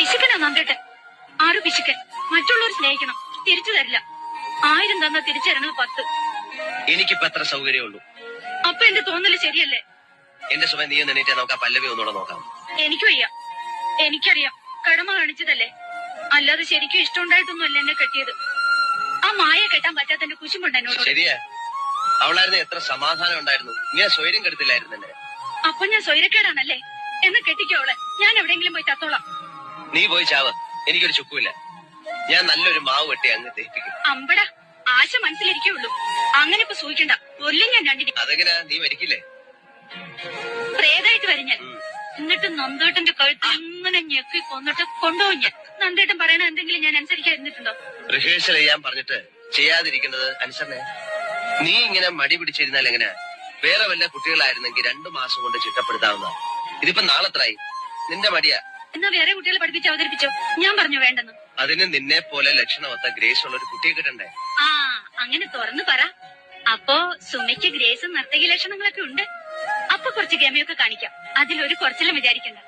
പിശുക്കനാ നന്ദേട്ടൻ. ആറ് പിശുക്കൻ. മറ്റുള്ളവർ സ്നേഹിക്കണം, തിരിച്ചു തരില്ല. 1000 തന്നാ തിരിച്ചു തരണത് 10. എനിക്കിപ്പോ എത്ര സൗകര്യമുള്ളൂ. അപ്പൊ എന്റെ തോന്നല് ശരിയല്ലേ? എന്റെ സമയം നീ നിന്നിട്ട് നോക്കാം. പല്ലവി ഒന്നുകൂടെ നോക്കാം. എനിക്ക് വയ്യ. എനിക്കറിയാം, കടമ കാണിച്ചതല്ലേ. അല്ലാതെ ശരിക്കും ഇഷ്ടമുണ്ടായിട്ടൊന്നുമല്ല എന്നെ കെട്ടിയത്. ആ മായ കെട്ടാൻ പറ്റാത്ത എന്റെ കുശുമുണ്ട് എന്നോട്. ശരിയാ, അവളായിരുന്നു എത്ര സമാധാനം ഉണ്ടായിരുന്നു. ഞാൻ സ്വൈര്യം കെടുത്തില്ലായിരുന്നു എന്നെ. അപ്പൊ ഞാൻ സ്വൈരക്കേടാണല്ലേ? എന്ന് കെട്ടിക്കോളെ, ഞാൻ എവിടെയെങ്കിലും പോയി ചത്തോളാം. നീ പോയി ചാവ്, എനിക്കൊരു ചുക്കുമില്ല. ഞാൻ നല്ലൊരു മാവ് വെട്ടി അങ്ങ് തേപ്പിക്കും. അമ്പടാ, ആശ മനസ്സിലിരിക്കുള്ളൂ. അങ്ങനെ ഇപ്പൊ സൂഹിക്കണ്ട, കൊല്ലും ഞാൻ രണ്ടിനെ. അതെങ്ങനാ, നീ മരിക്കില്ലേ? പ്രേതായിട്ട് വരും ഞാൻ. എന്നിട്ട് നന്ദേട്ടന്റെ കഴുത്ത് ഇങ്ങനെ ഞെക്കി കൊന്നിട്ട് കൊണ്ടുപോയി ഞാൻ. നന്ദേട്ടൻ പറയണ എന്തെങ്കിലും ഞാൻ അനുസരിക്കാതിരുന്നിട്ടുണ്ടോ? റിഹേഴ്സൽ ചെയ്യാൻ പറഞ്ഞിട്ട് ചെയ്യാതിരിക്കുന്നത് അനുസരണേ. നീ ഇങ്ങനെ മടി പിടിച്ചിരുന്നാൽ എങ്ങനെ? വേറെ വല്ല കുട്ടികളായിരുന്നെങ്കിൽ 2 മാസം കൊണ്ട് ചിട്ടപ്പെടുത്താവുന്ന. ഇതിപ്പോ നാളെത്രായി? നിന്റെ മടിയാ. എന്നാ വേറെ കുട്ടികളെ പഠിപ്പിച്ച് അവതരിപ്പിച്ചോ? ഞാൻ പറഞ്ഞു വേണ്ടെന്ന്. അതിന് നിന്നെ പോലെ ലക്ഷണമൊത്ത ഗ്രേസ് ഉള്ള ഒരു കുട്ടിയെ കിട്ടണ്ടേ? ആ, അങ്ങനെ തുറന്നു പറ. അപ്പോ സുമിക്ക് ഗ്രേസും നർത്തകി ലക്ഷണങ്ങളൊക്കെ ഉണ്ട്. അപ്പൊ കുറച്ച് ഗമയൊക്കെ കാണിക്കാം. അതിലൊരു കുറച്ചെല്ലാം വിചാരിക്കണ്ട.